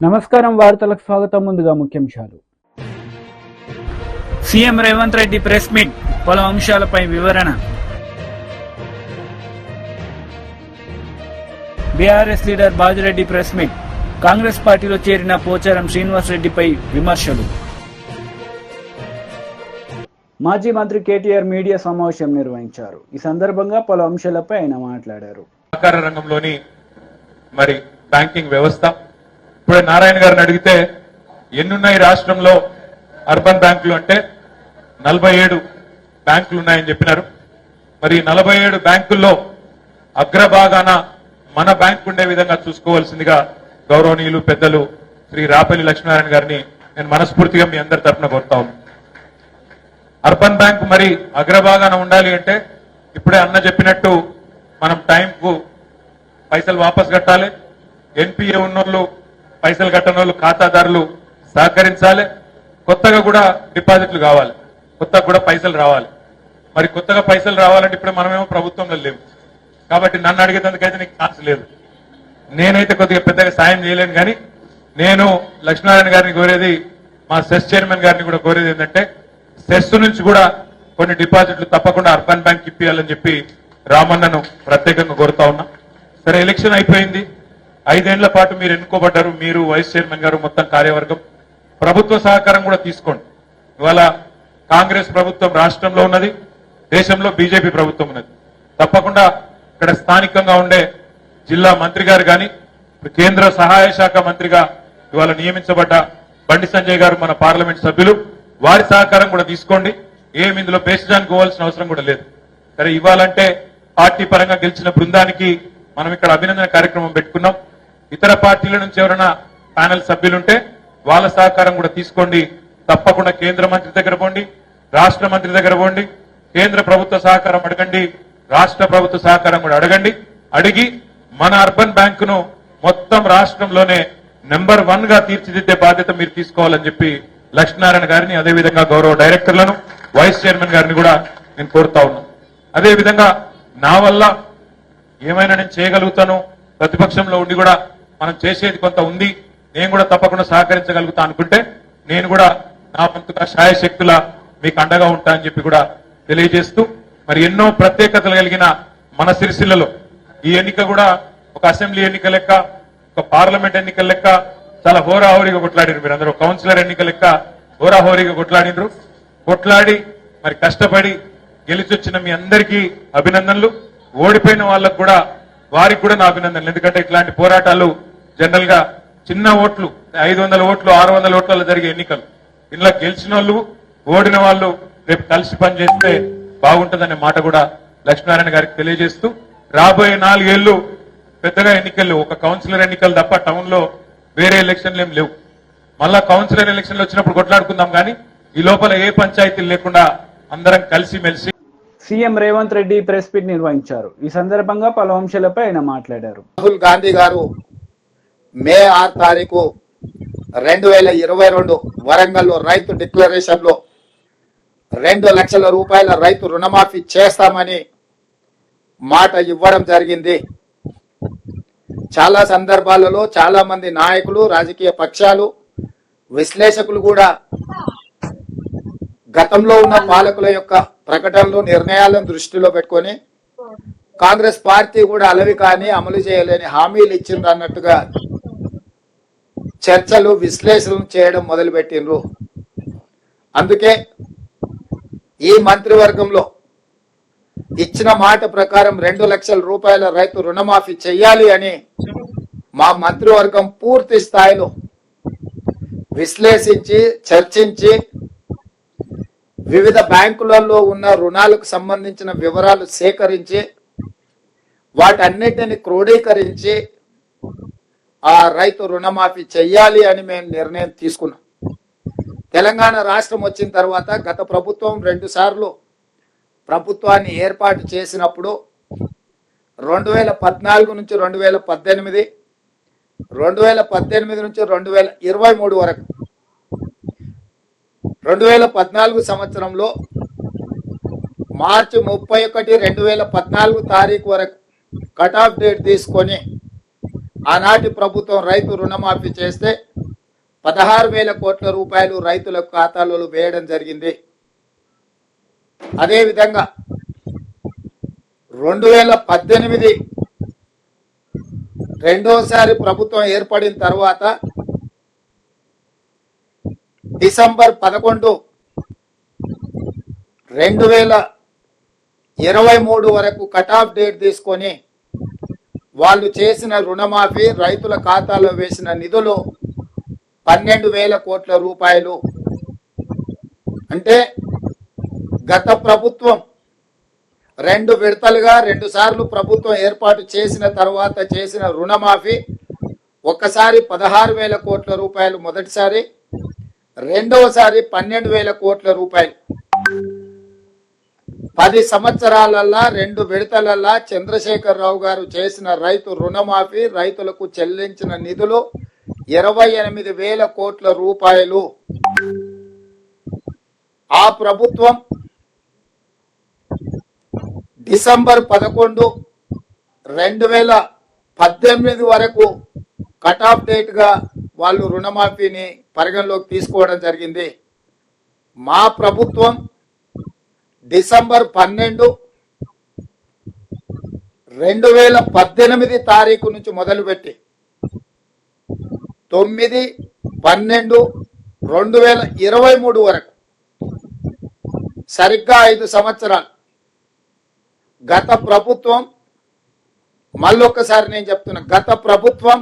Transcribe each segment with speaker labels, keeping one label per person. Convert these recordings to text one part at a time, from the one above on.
Speaker 1: నమస్కారం, వార్తలకు స్వాగతం. ముందుగా ముఖ్యాంశాలు.
Speaker 2: CM Revanth Reddy press meet, పలు అంశాలపై వివరణ. BRS leader Bajireddy press meet, Congress పార్టీలో చేరిన పోచారం శ్రీనివాస్ రెడ్డిపై విమర్శలు.
Speaker 1: మాజీ మంత్రి కేటీఆర్ మీడియా సమావేశం నిర్వహించారు. ఈ సందర్భంగా పలు అంశాలపై ఆయన మాట్లాడారు.
Speaker 3: సహకార రంగంలోని మరి బ్యాంకింగ్ వ్యవస్థ, ఇప్పుడే నారాయణ గారిని అడిగితే ఎన్నున్నాయి రాష్ట్రంలో అర్బన్ బ్యాంకులు అంటే 47 బ్యాంకులు ఉన్నాయని చెప్పినారు. మరి 47 బ్యాంకుల్లో అగ్రభాగాన మన బ్యాంకు ఉండే విధంగా చూసుకోవాల్సిందిగా గౌరవనీయులు పెద్దలు శ్రీ రాపల్లి లక్ష్మీనారాయణ గారిని నేను మనస్ఫూర్తిగా మీ అందరి తరఫున కోరుతా ఉన్నాను. అర్బన్ బ్యాంకు మరి అగ్రభాగాన ఉండాలి అంటే ఇప్పుడే అన్న చెప్పినట్టు మనం టైంకు పైసలు వాపస్ కట్టాలి. ఎన్పిఏ ఉన్నోళ్ళు, పైసలు కట్టని వాళ్ళు, ఖాతాదారులు సహకరించాలి. కొత్తగా కూడా డిపాజిట్లు కావాలి, కొత్తగా కూడా పైసలు రావాలి. మరి కొత్తగా పైసలు రావాలంటే ఇప్పుడు మనమేమో ప్రభుత్వంలో లేవు కాబట్టి నన్ను అడిగేందుకైతే నీకు ఛాన్స్ లేదు. నేనైతే కొద్దిగా పెద్దగా సాయం చేయలేను, కానీ నేను లక్ష్మీనారాయణ గారిని కోరేది, మా సెస్ చైర్మన్ గారిని కూడా కోరేది ఏంటంటే సెస్ నుంచి కూడా కొన్ని డిపాజిట్లు తప్పకుండా అర్బన్ బ్యాంక్ ఇప్పియాలని చెప్పి రామన్నను ప్రత్యేకంగా కోరుతా ఉన్నా. సరే, ఎలక్షన్ అయిపోయింది, 5 ఏళ్ల పాటు మీరు ఎన్నుకోబడ్డారు, మీరు వైస్ చైర్మన్ గారు, మొత్తం కార్యవర్గం. ప్రభుత్వ సహకారం కూడా తీసుకోండి. ఇవాళ కాంగ్రెస్ ప్రభుత్వం రాష్ట్రంలో ఉన్నది, దేశంలో బీజేపీ ప్రభుత్వం ఉన్నది. తప్పకుండా ఇక్కడ స్థానికంగా ఉండే జిల్లా మంత్రి గారు కానీ, కేంద్ర సహాయ శాఖ మంత్రిగా ఇవాళ నియమించబడ్డ బండి సంజయ్ గారు, మన పార్లమెంట్ సభ్యులు, వారి సహకారం కూడా తీసుకోండి. ఏమి ఇందులో బేసిజానికి పోవాల్సిన అవసరం కూడా లేదు. సరే, ఇవ్వాలంటే పార్టీ పరంగా గెలిచిన బృందానికి మనం ఇక్కడ అభినందన కార్యక్రమం పెట్టుకున్నాం. ఇతర పార్టీల నుంచి ఎవరైనా ప్యానెల్ సభ్యులుంటే వాళ్ళ సహకారం కూడా తీసుకోండి. తప్పకుండా కేంద్ర మంత్రి దగ్గర పోండి, రాష్ట్ర మంత్రి దగ్గర పోండి, కేంద్ర ప్రభుత్వ సహకారం అడగండి, రాష్ట్ర ప్రభుత్వ సహకారం కూడా అడగండి. అడిగి మన అర్బన్ బ్యాంకును మొత్తం రాష్ట్రంలోనే నెంబర్ 1 గా తీర్చిదిద్దే బాధ్యత మీరు తీసుకోవాలని చెప్పి లక్ష్మీనారాయణ గారిని, అదేవిధంగా గౌరవ డైరెక్టర్లను, వైస్ చైర్మన్ గారిని కూడా నేను కోరుతా ఉన్నాను. అదేవిధంగా నా వల్ల ఏమైనా నేను చేయగలుగుతాను, ప్రతిపక్షంలో ఉండి కూడా మనం చేసేది కొంత ఉంది, నేను కూడా తప్పకుండా సహకరించగలుగుతా అనుకుంటే నేను కూడా నా వంతుగా శాయశక్తుల మీకు అండగా ఉంటా అని చెప్పి కూడా తెలియజేస్తూ, మరి ఎన్నో ప్రత్యేకతలు కలిగిన మన సిరిసిల్లలో ఈ ఎన్నిక కూడా ఒక అసెంబ్లీ ఎన్నిక లెక్క, ఒక పార్లమెంట్ ఎన్నికల లెక్క చాలా హోరాహోరీగా కొట్లాడినారు. మీరు అందరూ కౌన్సిలర్ ఎన్నిక లెక్క హోరాహోరీగా కొట్లాడినరు. కొట్లాడి మరి కష్టపడి గెలిచొచ్చిన మీ అందరికీ అభినందనలు. ఓడిపోయిన వాళ్ళకు కూడా, వారికి కూడా నా అభినందనలు. ఎందుకంటే ఇట్లాంటి పోరాటాలు జనరల్ గా చిన్న ఓట్లు, 500 ఓట్లు 600 ఓట్లలో జరిగే ఎన్నికలు, ఇంట్లో గెలిచిన వాళ్ళు, ఓడిన వాళ్ళు రేపు కలిసి పనిచేస్తే బాగుంటుందనే మాట కూడా లక్ష్మీనారాయణ గారికి తెలియజేస్తూ, రాబోయే 4 ఏళ్లు పెద్దగా ఎన్నికలు, ఒక కౌన్సిలర్ ఎన్నికలు తప్ప టౌన్ లో వేరే ఎలక్షన్లు ఏం లేవు. మళ్ళా కౌన్సిలర్ ఎలక్షన్లు వచ్చినప్పుడు కొట్లాడుకుందాం, కానీ ఈ లోపల ఏ పంచాయతీలు లేకుండా అందరం కలిసి మెలిసి.
Speaker 1: CM Revanth Reddy press meet నిర్వహించారు. ఈ సందర్భంగా పలు అంశాలపై ఆయన మాట్లాడారు.
Speaker 4: రాహుల్ గాంధీ గారు మే 6 తారీఖు 2022 వరంగల్లో రైతు డిక్లరేషన్ లో 2 లక్షల రూపాయల రైతు రుణమాఫీ చేస్తామని మాట ఇవ్వడం జరిగింది. చాలా సందర్భాలలో చాలా మంది నాయకులు, రాజకీయ పక్షాలు, విశ్లేషకులు కూడా గతంలో ఉన్న పాలకుల యొక్క ప్రకటనలు, నిర్ణయాలను దృష్టిలో పెట్టుకొని కాంగ్రెస్ పార్టీ కూడా అలవి కానీ అమలు చేయలేని హామీలు ఇచ్చింది అన్నట్టుగా చర్చలు, విశ్లేషణలు చేయడం మొదలుపెట్టిండ్రు. అందుకే ఈ మంత్రివర్గంలో ఇచ్చిన మాట ప్రకారం 2 లక్షల రూపాయల రైతు రుణమాఫీ చెయ్యాలి అని మా మంత్రివర్గం పూర్తి స్థాయిలో విశ్లేషించి, చర్చించి, వివిధ బ్యాంకులలో ఉన్న రుణాలకు సంబంధించిన వివరాలు సేకరించి వాటన్నిటిని క్రోడీకరించి ఆ రైతు రుణమాఫీ చెయ్యాలి అని మేము నిర్ణయం తీసుకున్నాం. తెలంగాణ రాష్ట్రం వచ్చిన తర్వాత గత ప్రభుత్వం 2 సార్లు ప్రభుత్వాన్ని ఏర్పాటు చేసినప్పుడు 2014 నుంచి 2018, 2018 నుంచి 2023 వరకు 2014 సంవత్సరంలో మార్చి 31, 2014 తారీఖు వరకు కట్ ఆఫ్ డేట్ తీసుకొని ఆనాటి ప్రభుత్వం రైతు రుణమాఫీ చేస్తే 16,000 కోట్ల రూపాయలు రైతుల ఖాతాలలో వేయడం జరిగింది. అదేవిధంగా 2018 రెండోసారి ప్రభుత్వం ఏర్పడిన తర్వాత డిసెంబర్ 11, 2023 వరకు కట్ ఆఫ్ డేట్ తీసుకొని వాళ్ళు చేసిన రుణమాఫీ రైతుల ఖాతాలో వేసిన నిధులు 12,000 కోట్ల రూపాయలు. అంటే గత ప్రభుత్వం 2 విడతలుగా 2 సార్లు ప్రభుత్వం ఏర్పాటు చేసిన తర్వాత చేసిన రుణమాఫీ ఒక్కసారి 16,000 కోట్ల రూపాయలు మొదటిసారి, రెండవసారి 12,000 కోట్ల రూపాయలు. 10 సంవత్సరాలల్లా 2 విడతలల్లా చంద్రశేఖరరావు గారు చేసిన రైతు రుణమాఫీ రైతులకు చెల్లించిన నిధులు 28,000 కోట్ల రూపాయలు. ఆ ప్రభుత్వం డిసెంబర్ 11, 2018 వరకు కట్ ఆఫ్ డేట్ గా వాళ్ళు రుణమాఫీని పరిగణలోకి తీసుకోవడం జరిగింది. మా ప్రభుత్వం డిసెంబర్ 12, 2018 తారీఖు నుంచి మొదలుపెట్టి 9, 12, 2023 వరకు సరిగ్గా 5 సంవత్సరాలు. గత ప్రభుత్వం, మళ్ళొక్కసారి నేను చెప్తున్నా, గత ప్రభుత్వం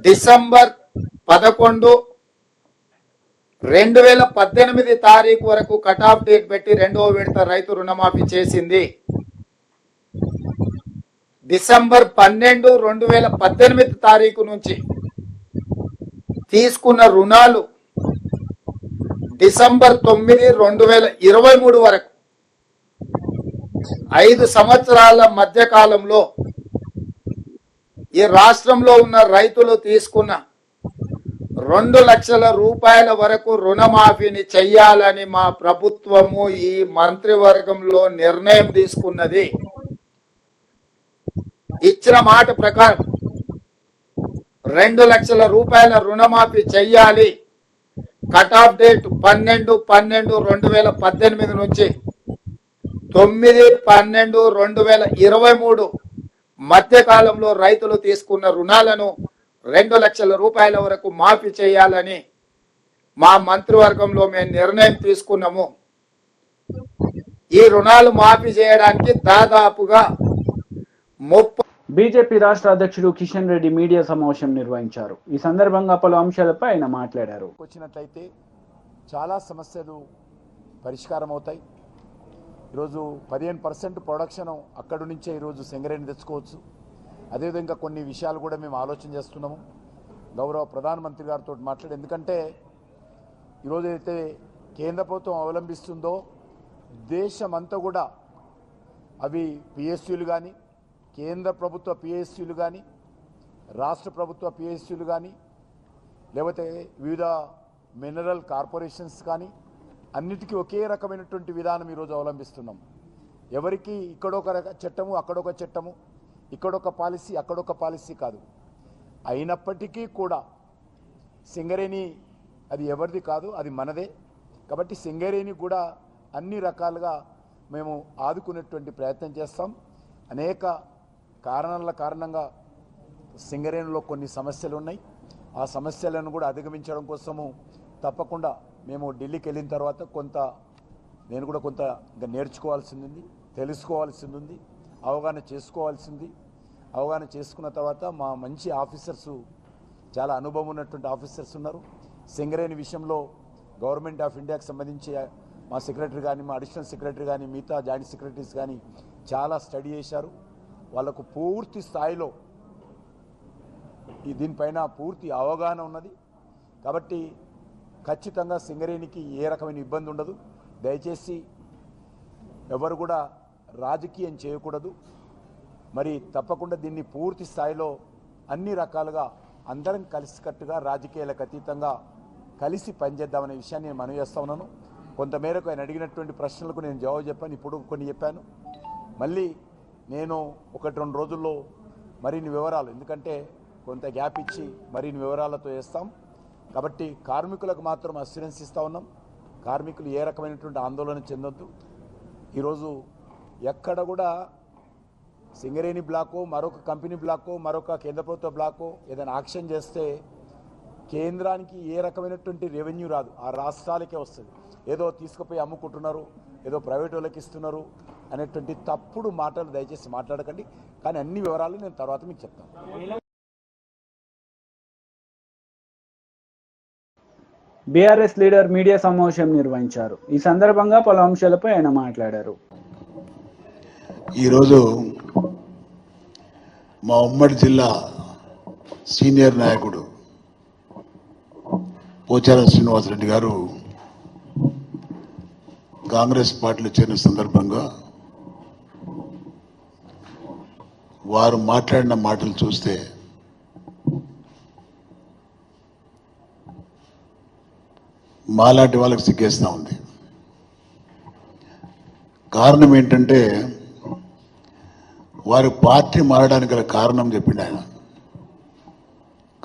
Speaker 4: డిసెంబర్ 11, 2018 తారీఖు వరకు కట్ ఆఫ్ డేట్ పెట్టి 2వ విడత రైతు రుణమాఫీ చేసింది. డిసెంబర్ 12, 2018 తారీఖు నుంచి తీసుకున్న రుణాలు డిసెంబర్ 9, 2023 వరకు 5 సంవత్సరాల మధ్య కాలంలో ఈ రాష్ట్రంలో ఉన్న రైతులు తీసుకున్న 2 లక్షల రూపాయల వరకు రుణమాఫీని చెయ్యాలని మా ప్రభుత్వము ఈ మంత్రివర్గంలో నిర్ణయం తీసుకున్నది. ఇచ్చిన మాట ప్రకారం 2 లక్షల రూపాయల రుణమాఫీ చెయ్యాలి. కట్ ఆఫ్ డేట్ 12, 12, 2018 నుంచి 9, 12, 2023 మధ్య కాలంలో రైతులు తీసుకున్న రుణాలను 2 లక్షల రూపాయల వరకు మాఫీ చేయాలని మా మంత్రివర్గంలో మేము నిర్ణయం తీసుకున్నాము. ఈ రుణాలు మాఫీ చేయడానికి దాదాపుగా 30.
Speaker 1: బీజేపీ రాష్ట్ర అధ్యక్షుడు కిషన్ రెడ్డి మీడియా సమావేశం నిర్వహించారు. ఈ సందర్భంగా పలు అంశాలపై ఆయన మాట్లాడారు.
Speaker 5: వచ్చినట్లయితే చాలా సమస్యలు పరిష్కారం అవుతాయి. ఈరోజు 15% ప్రొడక్షన్ అక్కడి నుంచే ఈరోజు సింగరేణి తెచ్చుకోవచ్చు. అదేవిధంగా కొన్ని విషయాలు కూడా మేము ఆలోచన చేస్తున్నాము. గౌరవ ప్రధానమంత్రి గారితో మాట్లాడి, ఎందుకంటే ఈరోజు అయితే కేంద్ర ప్రభుత్వం అవలంబిస్తుందో దేశమంతా కూడా అవి పిఎస్యులు కానీ, కేంద్ర ప్రభుత్వ పిఎస్యులు కానీ, రాష్ట్ర ప్రభుత్వ పిఎస్యులు కానీ, లేకపోతే వివిధ మినరల్ కార్పొరేషన్స్ కానీ అన్నిటికీ ఒకే రకమైనటువంటి విధానం ఈరోజు అవలంబిస్తున్నాం. ఎవరికి ఇక్కడొక చట్టము, అక్కడొక చట్టము, ఇక్కడొక పాలసీ, అక్కడొక పాలసీ కాదు. అయినప్పటికీ కూడా సింగరేణి అది ఎవరిది కాదు, అది మనదే. కాబట్టి సింగరేణి కూడా అన్ని రకాలుగా మేము ఆదుకునేటువంటి ప్రయత్నం చేస్తాం. అనేక కారణంగా సింగరేణిలో కొన్ని సమస్యలు ఉన్నాయి. ఆ సమస్యలను కూడా అధిగమించడం కోసము తప్పకుండా మేము ఢిల్లీకి వెళ్ళిన తర్వాత నేను కూడా కొంత ఇంకా నేర్చుకోవాల్సింది, తెలుసుకోవాల్సింది ఉంది, అవగాహన చేసుకోవాల్సింది. అవగాహన చేసుకున్న తర్వాత మా మంచి ఆఫీసర్సు, చాలా అనుభవం ఉన్నటువంటి ఆఫీసర్స్ ఉన్నారు. సింగరేణి విషయంలో గవర్నమెంట్ ఆఫ్ ఇండియాకి సంబంధించి మా సెక్రటరీ కానీ, మా అడిషనల్ సెక్రటరీ కానీ, మిగతా జాయింట్ సెక్రటరీస్ కానీ చాలా స్టడీ చేశారు. వాళ్ళకు పూర్తి స్థాయిలో దీనిపైన పూర్తి అవగాహన ఉన్నది. కాబట్టి ఖచ్చితంగా సింగరేణికి ఏ రకమైన ఇబ్బంది ఉండదు. దయచేసి ఎవరు కూడా రాజకీయం చేయకూడదు. మరి తప్పకుండా దీన్ని పూర్తి స్థాయిలో అన్ని రకాలుగా అందరం కలిసికట్టుగా రాజకీయాలకు అతీతంగా కలిసి పనిచేద్దామనే విషయాన్ని నేను మనవి చేస్తా ఉన్నాను. కొంతమేరకు ఆయన అడిగినటువంటి ప్రశ్నలకు నేను జవాబు చెప్పాను, ఇప్పుడు కొన్ని చెప్పాను. మళ్ళీ నేను 1-2 రోజుల్లో మరిన్ని వివరాలు, ఎందుకంటే కొంత గ్యాప్ ఇచ్చి మరిన్ని వివరాలతో వేస్తాం. కాబట్టి కార్మికులకు మాత్రం అస్యూరెన్స్ ఇస్తూ ఉన్నాం. కార్మికులు ఏ రకమైనటువంటి ఆందోళన చెందొద్దు. ఈరోజు ఎక్కడ కూడా సింగరేణి బ్లాకో, మరొక కంపెనీ బ్లాకో, మరొక కేంద్ర ప్రభుత్వ బ్లాకో ఏదైనా యాక్షన్ చేస్తే కేంద్రానికి ఏ రకమైనటువంటి రెవెన్యూ రాదు, ఆ రాష్ట్రాలకే వస్తుంది. ఏదో తీసుకుపోయి అమ్ముకుంటున్నారు, ఏదో ప్రైవేట్ వాళ్ళకి ఇస్తున్నారు అనేటువంటి తప్పుడు మాటలు దయచేసి మాట్లాడకండి. కానీ అన్ని వివరాలు నేను తర్వాత మీకు చెప్తాను.
Speaker 1: బీఆర్ఎస్ లీడర్ మీడియా సమావేశం నిర్వహించారు. ఈ సందర్భంగా పలు అంశాలపై ఆయన మాట్లాడారు.
Speaker 6: ఈరోజు మా ఉమ్మడి జిల్లా సీనియర్ నాయకుడు పోచారం శ్రీనివాసరెడ్డి గారు కాంగ్రెస్ పార్టీలో చేరిన సందర్భంగా వారు మాట్లాడిన మాటలు చూస్తే మాలాంటి వాళ్ళకి సిగ్గేస్తూ ఉంది. కారణం ఏంటంటే వారి పార్టీ మారడానికి గల కారణం చెప్పిండు ఆయన.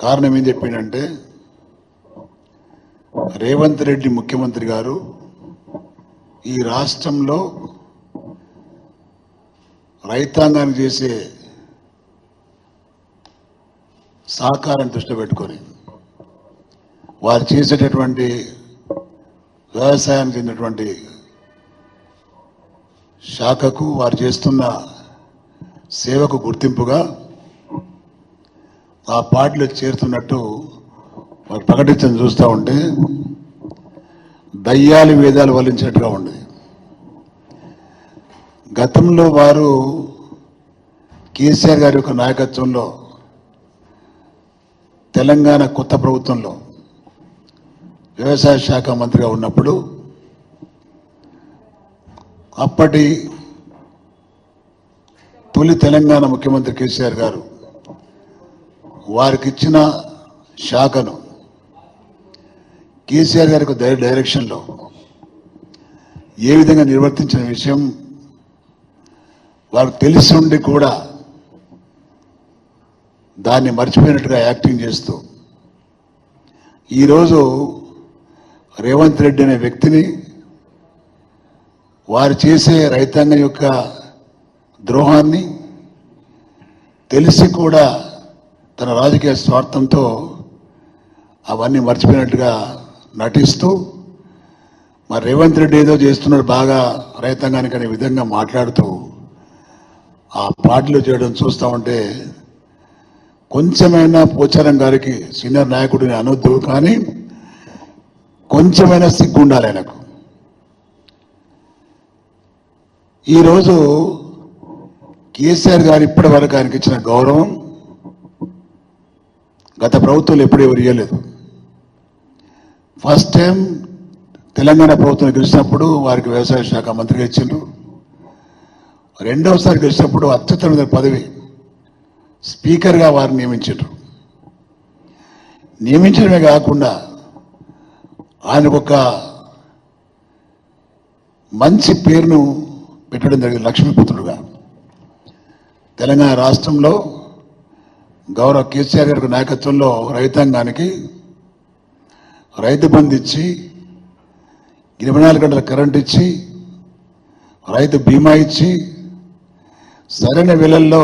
Speaker 6: కారణం ఏం చెప్పిండంటే రేవంత్ రెడ్డి ముఖ్యమంత్రి గారు ఈ రాష్ట్రంలో రైతాంగానికి చేసే సహకారం దృష్టిలో పెట్టుకొని వారు చేసేటటువంటి వ్యవసాయానికి చెందినటువంటి శాఖకు వారు చేస్తున్న సేవకు గుర్తింపుగా ఆ పార్టీలో చేరుతున్నట్టు వారు ప్రకటించడం చూస్తూ ఉంటే దయ్యాలు వేదాలు వల్లించినట్టుగా ఉండేది. గతంలో వారు కేసీఆర్ గారి యొక్క నాయకత్వంలో తెలంగాణ కొత్త ప్రభుత్వంలో వ్యవసాయ శాఖ మంత్రిగా ఉన్నప్పుడు అప్పటి తొలి తెలంగాణ ముఖ్యమంత్రి కేసీఆర్ గారు వారికి ఇచ్చిన శాఖను కేసీఆర్ గారికి డైరెక్షన్లో ఏ విధంగా నిర్వర్తించిన విషయం వారికి తెలిసి ఉండి కూడా దాన్ని మర్చిపోయినట్టుగా యాక్టింగ్ చేస్తూ ఈరోజు రేవంత్ రెడ్డి అనే వ్యక్తిని వారు చేసే రైతాంగం యొక్క ద్రోహాన్ని తెలిసి కూడా తన రాజకీయ స్వార్థంతో అవన్నీ మర్చిపోయినట్టుగా నటిస్తూ మరి రేవంత్ రెడ్డి ఏదో చేస్తున్నాడు బాగా రైతాంగానికి అనే విధంగా మాట్లాడుతూ ఆ పార్టీలో చేయడం చూస్తూ ఉంటే కొంచెమైనా పోచారం గారికి సీనియర్ నాయకుడిని అనొద్దు, కానీ కొంచెమైనా సిగ్గు ఉండాలి ఆయనకు. ఈరోజు కేసీఆర్ గారు ఇప్పటి వరకు ఆయనకి ఇచ్చిన గౌరవం గత ప్రభుత్వంలో ఎప్పుడు ఎవరు ఇవ్వలేదు. ఫస్ట్ టైం తెలంగాణ ప్రభుత్వం గెలిచినప్పుడు వారికి వ్యవసాయ శాఖ మంత్రిగా ఇచ్చిండ్రు. రెండవసారి గెలిచినప్పుడు అత్యుత్తమ పదవి స్పీకర్గా వారిని నియమించారు. నియమించడమే కాకుండా ఆయనకు ఒక మంచి పేరును పెట్టడం జరిగింది, లక్ష్మీపుత్రుడుగా. తెలంగాణ రాష్ట్రంలో గౌరవ కేసీఆర్ గారి నాయకత్వంలో రైతాంగానికి రైతు బంధు ఇచ్చి 24 గంటల కరెంట్ ఇచ్చి రైతు బీమా ఇచ్చి సరైన వేళల్లో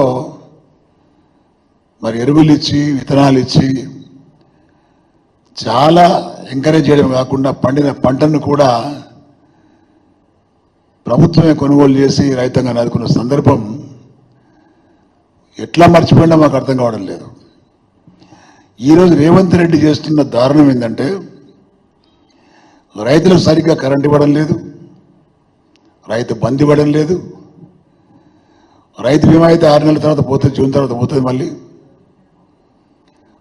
Speaker 6: మరి ఎరువులు ఇచ్చి విత్తనాలు ఇచ్చి చాలా ఎంకరేజ్ చేయడం కాకుండా పండిన పంటను కూడా ప్రభుత్వమే కొనుగోలు చేసి రైతాంగాన్ని ఆదుకున్న సందర్భం ఎట్లా మర్చిపోయినా మాకు అర్థం కావడం లేదు. ఈరోజు రేవంత్ రెడ్డి చేస్తున్న దారుణం ఏంటంటే రైతులకు సరిగ్గా కరెంట్ ఇవ్వడం లేదు, రైతు బంద్ ఇవ్వడం లేదు, రైతు బీమా అయితే 6 నెలల తర్వాత పోతుంది, జూన్ తర్వాత పోతుంది, మళ్ళీ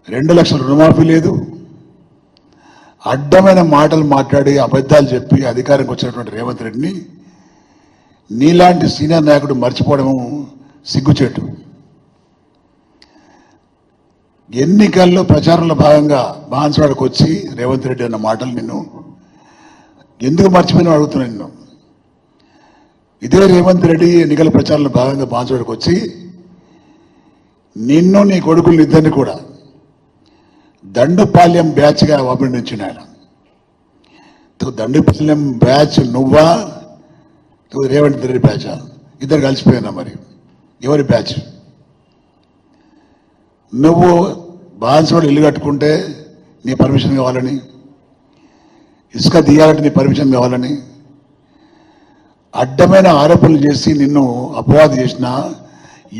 Speaker 6: 2 లక్షల రుణమాఫీ లేదు. అడ్డమైన మాటలు మాట్లాడి అబద్ధాలు చెప్పి అధికారంకి వచ్చినటువంటి రేవంత్ రెడ్డిని నీలాంటి సీనియర్ నాయకుడు మర్చిపోవడము సిగ్గుచేటు. ఎన్నికల్లో ప్రచారంలో భాగంగా బాన్స్వాడకు వచ్చి రేవంత్ రెడ్డి అన్న మాటలు నిన్ను ఎందుకు మర్చిపోయినా అడుగుతున్నా. నిన్ను ఇదే రేవంత్ రెడ్డి ఎన్నికల ప్రచారంలో భాగంగా బాన్సువాడకు వచ్చి నిన్ను నీ కొడుకులు ఇద్దరిని కూడా దండుపాల్యం బ్యాచ్గా అభినందించిన ఆయన. దండుపాల్యం బ్యాచ్ నువ్వా రేవంత్ రెడ్డి బ్యాచా? ఇద్దరు కలిసిపోయినా మరి ఎవరి బ్యాచ్? నువ్వు బాన్సువాడ ఇల్లు కట్టుకుంటే నీ పర్మిషన్ కావాలని, ఇసుక తీయాలంటే నీ పర్మిషన్ కావాలని అడ్డమైన ఆరోపణలు చేసి నిన్ను అపవాదు చేసినా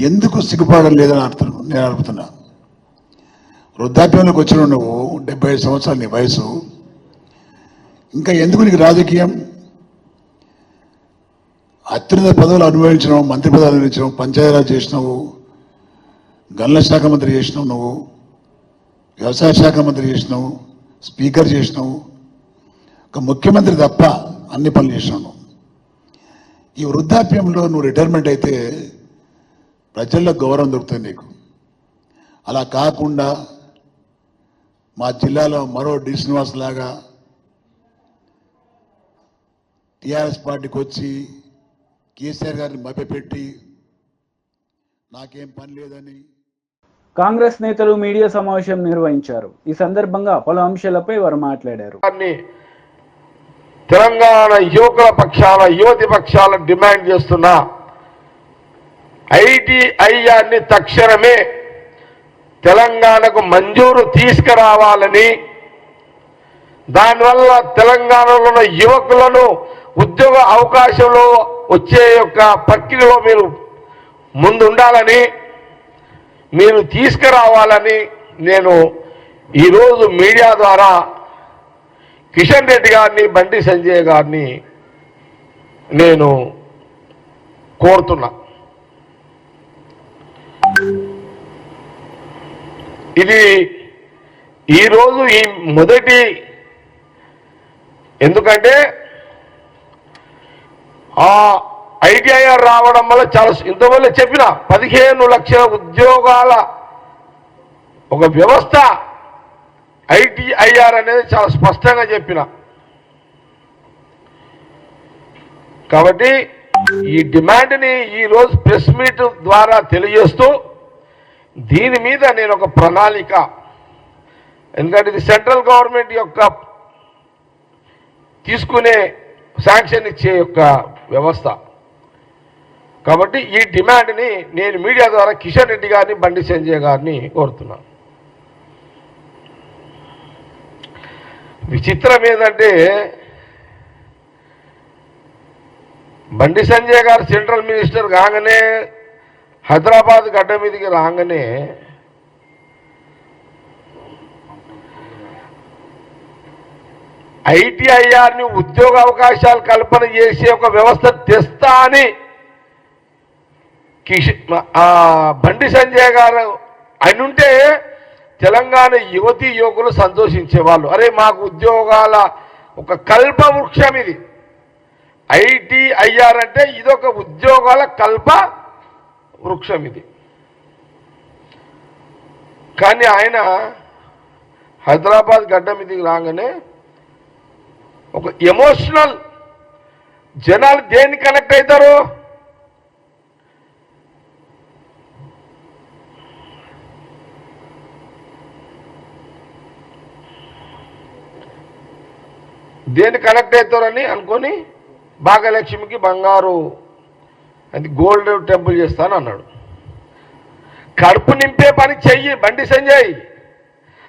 Speaker 6: ఎందుకు సిగ్గుపడడం లేదని నేను అడుగుతున్నా. వృద్ధాప్యంలోకి వచ్చిన నువ్వు 75 సంవత్సరాలు నీ వయసు, ఇంకా ఎందుకు నీకు రాజకీయం? అత్యున్నత పదవులు అనుభవించినావు, మంత్రి పదవులు అనుభవించినావు, పంచాయతీరాజ్ చేసినావు, గనుల శాఖ మంత్రి చేసినావు, నువ్వు వ్యవసాయ శాఖ మంత్రి చేసినావు, స్పీకర్ చేసినావు, ఒక ముఖ్యమంత్రి తప్ప అన్ని పనులు చేసినావు. ఈ వృద్ధాప్యంలో నువ్వు రిటైర్మెంట్ అయితే ప్రజల్లో గౌరవం దొరుకుతుంది నీకు. అలా కాకుండా మా జిల్లాలో మరో డి శ్రీనివాస్ లాగా టీఆర్ఎస్ పార్టీకి వచ్చి కేసీఆర్ గారిని మభ్యపెట్టి నాకేం పని లేదని.
Speaker 1: కాంగ్రెస్ నేతలు మీడియా సమావేశం నిర్వహించారు. ఈ సందర్భంగా పలు అంశాలపై వారు మాట్లాడారు.
Speaker 7: తెలంగాణ యువకుల పక్షాల యువతి పక్షాల డిమాండ్ చేస్తున్న ఐటీఐఆర్ని తక్షణమే తెలంగాణకు మంజూరు తీసుకురావాలని, దానివల్ల తెలంగాణలో ఉన్న యువకులను ఉద్యోగ అవకాశంలో వచ్చే యొక్క ప్రక్రియలో మీరు ముందుండాలని, మీరు తీసుకురావాలని నేను ఈరోజు మీడియా ద్వారా కిషన్ రెడ్డి గారిని, బండి సంజయ్ గారిని నేను కోరుతున్నా. ఇది ఈరోజు ఈ మొదటి, ఎందుకంటే ఆ ఐటీఐఆర్ రావడం వల్ల చాలా, ఇంతవల్ల చెప్పిన 15 లక్షల ఉద్యోగాల ఒక వ్యవస్థ ఐటీఐఆర్ అనేది చాలా స్పష్టంగా చెప్పిన. కాబట్టి ఈ డిమాండ్ని ఈరోజు ప్రెస్ మీట్ ద్వారా తెలియజేస్తూ దీని మీద నేను ఒక ప్రణాళిక, ఎందుకంటే ఇది సెంట్రల్ గవర్నమెంట్ యొక్క తీసుకునే శాంక్షన్ ఇచ్చే యొక్క వ్యవస్థ. కాబట్టి ఈ డిమాండ్ని నేను మీడియా ద్వారా కిషన్ రెడ్డి గారిని, బండి సంజయ్ గారిని కోరుతున్నాను. విచిత్రం ఏంటంటే బండి సంజయ్ గారు సెంట్రల్ మినిస్టర్ కాగానే, హైదరాబాద్ గడ్డ మీదకి రాగానే ఐటీఐఆర్ని ఉద్యోగ అవకాశాలు కల్పన చేసే ఒక వ్యవస్థ తెస్తా అని బండి సంజయ్ గారు అయినుంటే తెలంగాణ యువతీ యువకులు సంతోషించేవాళ్ళు. అరే మాకు ఉద్యోగాల ఒక కల్ప వృక్షం ఇది. ఐటీఐఆర్ అంటే ఇదొక ఉద్యోగాల కల్ప వృక్షం ఇది. కానీ ఆయన హైదరాబాద్ గడ్డ మీదకి రాగానే ఒక ఎమోషనల్, జనాలు దేన్ని కనెక్ట్ అవుతారు? దేన్ని కనెక్ట్ అవుతారని అనుకొని భాగ్యలక్ష్మికి బంగారు అది గోల్డ్ టెంపుల్ చేస్తాను అన్నాడు. కడుపు నింపే పని చెయ్యి బండి సంజయ్.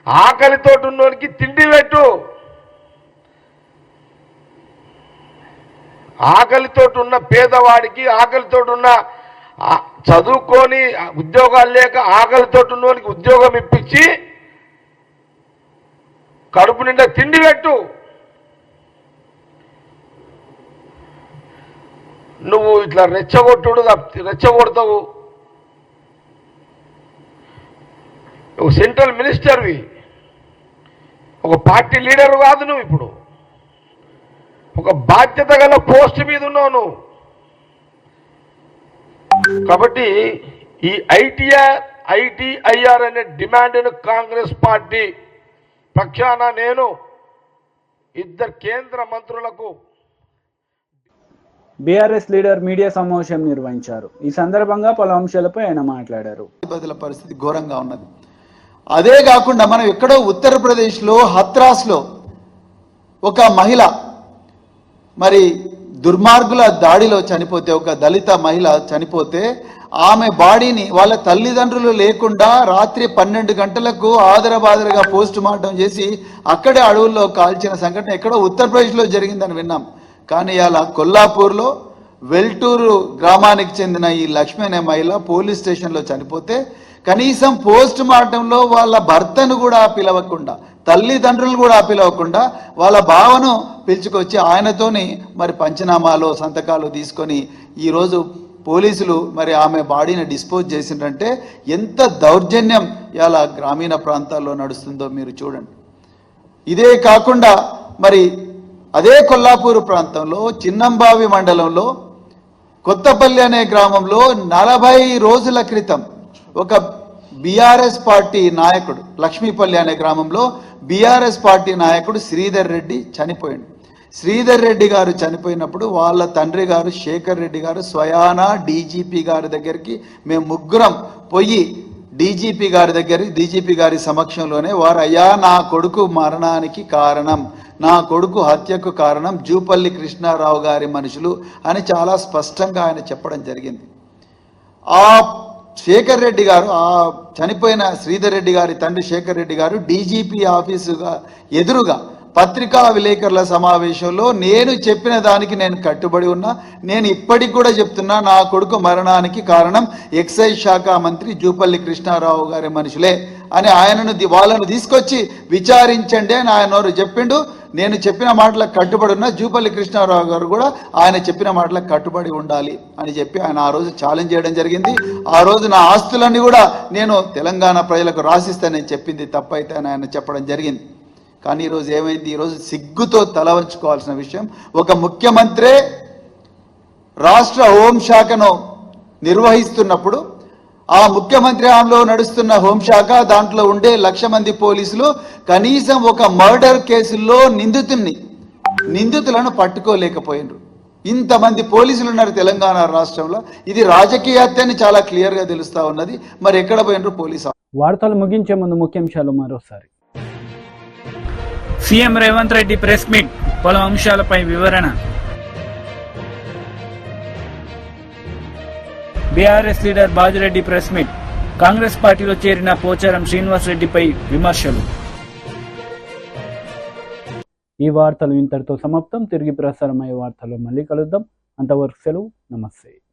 Speaker 7: ఆకలితో ఉన్నోనికి తిండి పెట్టు. ఆకలితో ఉన్న పేదవాడికి, ఆకలితో ఉన్న చదువుకొని ఉద్యోగాలు లేక ఆకలితో ఉన్నోనికి ఉద్యోగం ఇప్పించి కడుపు నిండా తిండి పెట్టు. నువ్వు ఇట్లా రెచ్చగొడతావు. ఒక సెంట్రల్ మినిస్టర్వి, ఒక పార్టీ లీడర్ కాదు నువ్వు. ఇప్పుడు ఒక బాధ్యత గల పోస్ట్ మీద ఉన్నావు నువ్వు. కాబట్టి ఈ ఐటీఐఆర్ అనే డిమాండ్ను కాంగ్రెస్ పార్టీ పక్షాన నేను 2 కేంద్ర మంత్రులకు
Speaker 1: బీఆర్ఎస్ లీడర్ మీడియా సమావేశం నిర్వహించారు. ఈ సందర్భంగా పలు అంశాలపై ఆయన మాట్లాడారు.
Speaker 8: పరిస్థితి ఘోరంగా ఉన్నది. అదే కాకుండా మనం ఎక్కడో ఉత్తరప్రదేశ్లో హత్రాస్లో ఒక మహిళ మరి దుర్మార్గుల దాడిలో చనిపోతే, ఒక దళిత మహిళ చనిపోతే ఆమె బాడీని వాళ్ళ తల్లిదండ్రులు లేకుండా రాత్రి 12 గంటలకు ఆదరబాదరగా పోస్ట్ మార్టం చేసి అక్కడే అడవుల్లో కాల్చిన సంఘటన ఎక్కడో ఉత్తరప్రదేశ్లో జరిగిందని విన్నాం. కానీ ఇలా కొల్లాపూర్లో వెల్టూరు గ్రామానికి చెందిన ఈ లక్ష్మి అనే మహిళ పోలీస్ స్టేషన్లో చనిపోతే కనీసం పోస్ట్ మార్టంలో వాళ్ళ భర్తను కూడా పిలవకుండా, తల్లిదండ్రులు కూడా పిలవకుండా వాళ్ళ బావను పిలుచుకొచ్చి ఆయనతోని మరి పంచనామాలో సంతకాలు తీసుకొని ఈరోజు పోలీసులు మరి ఆమె బాడీని డిస్పోజ్ చేసిండ్రంటే ఎంత దౌర్జన్యం ఇలా గ్రామీణ ప్రాంతాల్లో నడుస్తుందో మీరు చూడండి. ఇదే కాకుండా మరి అదే కొల్లాపూరు ప్రాంతంలో చిన్నంబావి మండలంలో కొత్తపల్లి అనే గ్రామంలో 40 రోజుల క్రితం ఒక బీఆర్ఎస్ పార్టీ నాయకుడు, లక్ష్మీపల్లి అనే గ్రామంలో బీఆర్ఎస్ పార్టీ నాయకుడు శ్రీధర్ రెడ్డి చనిపోయాడు. శ్రీధర్ రెడ్డి గారు చనిపోయినప్పుడు వాళ్ళ తండ్రి గారు శేఖర్ రెడ్డి గారు స్వయానా డీజీపీ గారి దగ్గరికి మేము ముగ్గురం పోయి డీజీపీ గారి సమక్షంలోనే వారు, అయ్యా నా కొడుకు మరణానికి కారణం, నా కొడుకు హత్యకు కారణం జూపల్లి కృష్ణారావు గారి మనుషులు అని చాలా స్పష్టంగా ఆయన చెప్పడం జరిగింది. ఆ శేఖర్ రెడ్డి గారు, ఆ చనిపోయిన శ్రీధర్ రెడ్డి గారి తండ్రి శేఖర్ రెడ్డి గారు డీజీపీ ఆఫీసుగా ఎదురుగా పత్రికా విలేకరుల సమావేశంలో నేను చెప్పిన దానికి నేను కట్టుబడి ఉన్నా, నేను ఇప్పటికి కూడా చెప్తున్నా, నా కొడుకు మరణానికి కారణం ఎక్సైజ్ శాఖ మంత్రి జూపల్లి కృష్ణారావు గారి మనుషులే అని వాళ్ళను తీసుకొచ్చి విచారించండి అని ఆయన చెప్పిండు. నేను చెప్పిన మాటలకు కట్టుబడి ఉన్నా, జూపల్లి కృష్ణారావు గారు కూడా ఆయన చెప్పిన మాటలకు కట్టుబడి ఉండాలి అని చెప్పి ఆయన ఆ రోజు ఛాలెంజ్ చేయడం జరిగింది. ఆ రోజు నా ఆస్తులన్నీ కూడా నేను తెలంగాణ ప్రజలకు రాసిస్తానని చెప్పింది తప్పైతే అని ఆయన చెప్పడం జరిగింది. కానీ ఈరోజు ఏమైంది? ఈరోజు సిగ్గుతో తల వంచుకోవాల్సిన విషయం, ఒక ముఖ్యమంత్రే రాష్ట్ర హోంశాఖను నిర్వహిస్తున్నప్పుడు ఆ ముఖ్యమంత్రి హామీలో నడుస్తున్న హోంశాఖ దాంట్లో ఉండే 1,00,000 మంది పోలీసులు కనీసం ఒక మర్డర్ కేసుల్లో నిందితులను పట్టుకోలేకపోయినారు. ఇంతమంది పోలీసులు ఉన్నారు తెలంగాణ రాష్ట్రంలో. ఇది రాజకీయ హత్య అని చాలా క్లియర్గా తెలుస్తా ఉన్నది. మరి ఎక్కడ పోయినరు పోలీసు?
Speaker 1: వార్తలు ముగించే ముందు ముఖ్యాంశాలు మరోసారి.
Speaker 2: CM Revanth Reddy press meet, పలు అంశాలపై వివరణ. BRS leader Bajireddy press meet, Congress పార్టీలో చేరిన పోచారం శ్రీనివాస్ రెడ్డిపై విమర్శలు.
Speaker 1: ఈ వార్తలు ఇంతటితో సమాప్తం. తిరిగి ప్రసారమయ్యే వార్తల్లో మళ్ళీ కలుద్దాం. అంతవరకు సెలవు. నమస్తే.